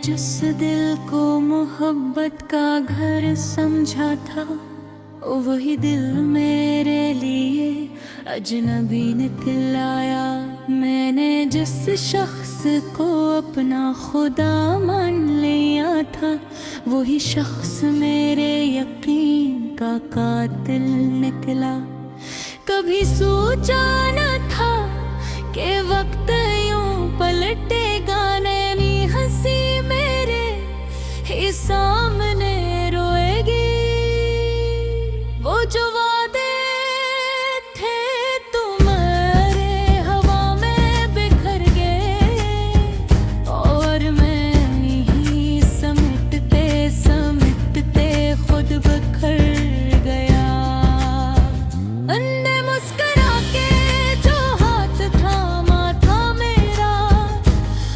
जिस दिल को मोहब्बत का घर समझा था, वही दिल मेरे लिए अजनबी निकलाया। मैंने जिस शख्स को अपना खुदा मान लिया था, वही शख्स मेरे यकीन का कातिल निकला। कभी सोचा न था कि वक्त यूं पलटेगा, नैनी हंसी मेरे ही सामने रोएगी। वो जो वादे थे तुम्हारे हवा में बिखर गए, और मैं ही समेटते समेटते खुद बिखर गया। अन्ने मुस्कुरा के जो हाथ थामा था मेरा,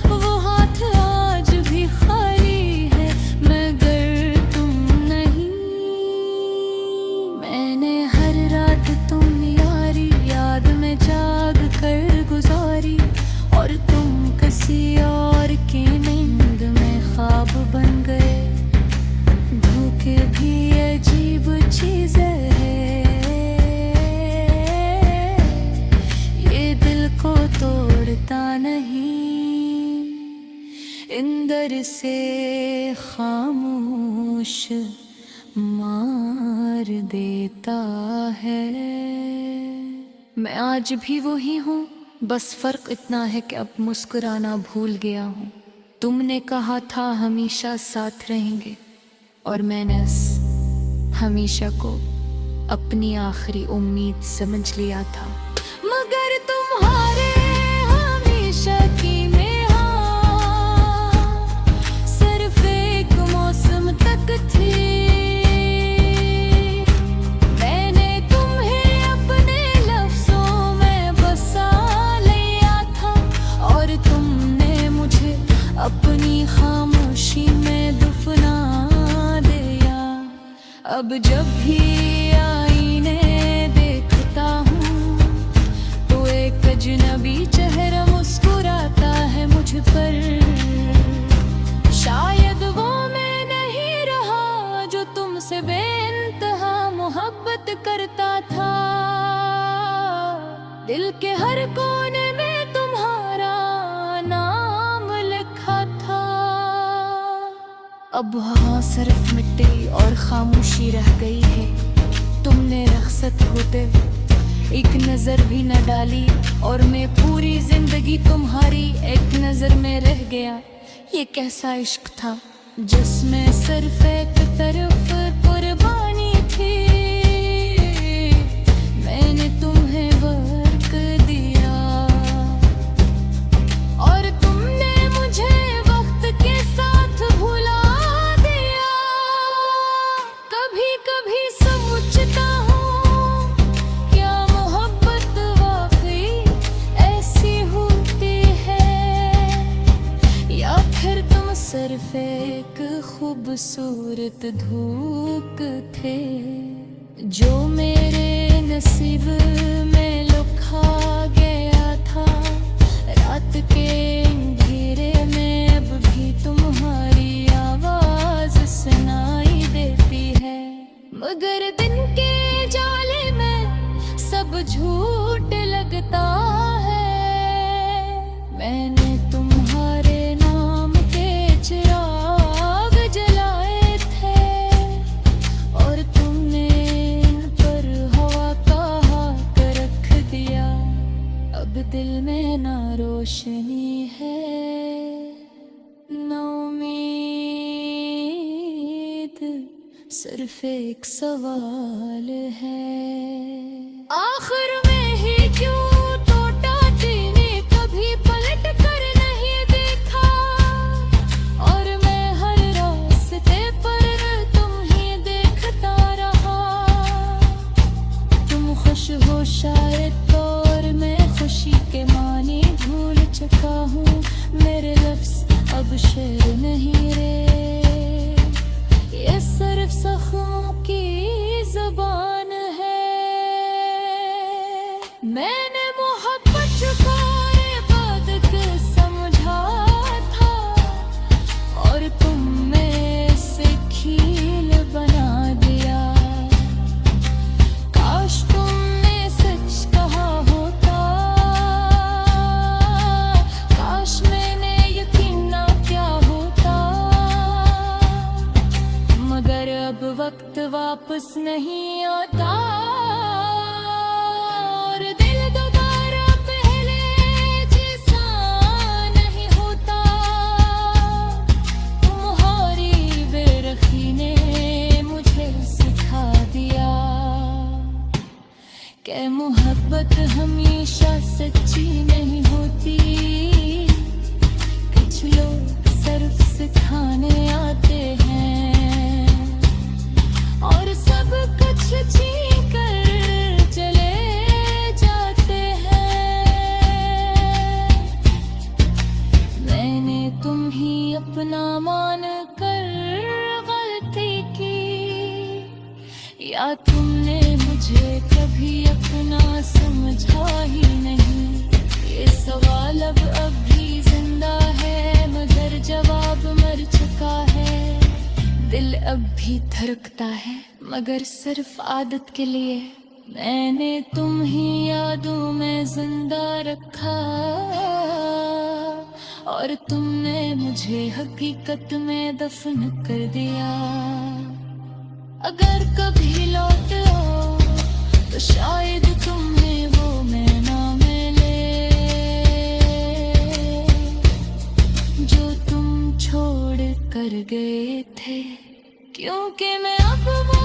वो हाथ आज भी खाली है मगर तुम नहीं। मैंने हर रात तुम यारी याद में जाग कर गुजारी, और तुम किसी और की नींद में ख्वाब बन गए। धोखे भी अजीब चीज़ है, ये दिल को तोड़ता नहीं, अंदर से खामोश मार देता है। मैं आज भी वही हूँ, बस फर्क इतना है कि अब मुस्कुराना भूल गया हूँ। तुमने कहा था हमेशा साथ रहेंगे, और मैंने इस हमेशा को अपनी आखिरी उम्मीद समझ लिया था। मगर तुम्हारे हमेशा की में सिर्फ एक मौसम तक थी। मैंने तुम्हें अपने लफ्जों में बसा लिया था, और तुमने मुझे अपनी खामोशी में दफना दिया। अब जब भी आईने देखता हूँ, तो एक अजनबी चेहरा मुस्कुराता है मुझ पर। शायद वो मैं नहीं रहा जो तुमसे बेइंतहा मोहब्बत करता था। दिल के हर कोने में तुम्हारा नाम लिखा था। अब वहाँ सिर्फ मिट्टी और खामोशी रह गई है। तुमने रखसत होते एक नजर भी न डाली, और मैं पूरी जिंदगी तुम्हारी एक नजर में रह गया। ये कैसा इश्क था जिसमें सिर्फ एक तरफ कुर्बानी थी। मैंने तुम्हें वर्क दिया, और तुमने मुझे वक्त के साथ भुला दिया। कभी कभी सोचता हूँ, क्या मोहब्बत वाकई ऐसी होती है, या फिर तुम सिर्फ एक खूबसूरत धूप थे जो मेरे नसीब में लुका गया था। रात के अंधेरे में अब भी तुम्हारी आवाज सुनाई देती है, मगर दिन के जाले में सब झूठ लगता है। मैंने तुम्हारे नाम के चिराग जलाए थे, और तुमने इन पर हवा का हाथ रख दिया। अब दिल में ना रोशनी है, ना उम्मीद, सिर्फ एक सवाल है। आखिर में ही क्यों टूटा जीने, कभी पलट कर नहीं देखा, और मैं हर रास्ते पर तुम ही देखता रहा। तुम खुश हो शायद, और मैं खुशी के मानी भूल चुका हूँ। मेरे लफ्ज़ अब शेर नहीं रे, ये सिर्फ ज़ख्मों की ज़बान है। मैंने वापस नहीं आता, और दिल दोबारा पहले जैसा नहीं होता। तुम्हारी बेरखी ने मुझे सिखा दिया कि मोहब्बत हमेशा सच्ची नहीं होती। कुछ लोग सिर्फ सिखाने आते हैं और सब कुछ छीन कर चले जाते हैं। मैंने तुम ही अपना मान कर गलती की, या तुमने मुझे कभी अपना समझा ही नहीं। ये सवाल अब भी जिंदा है, मगर जवाब मर चुका है। दिल अब भी धड़कता है, मगर सिर्फ आदत के लिए। मैंने तुम ही यादों में जिंदा रखा, और तुमने मुझे हकीकत में दफन कर दिया। अगर कभी लौट आओ तो शायद तुम्हें वो मैं ना मिले जो तुम छोड़ कर गए थे, क्योंकि मैं अब वो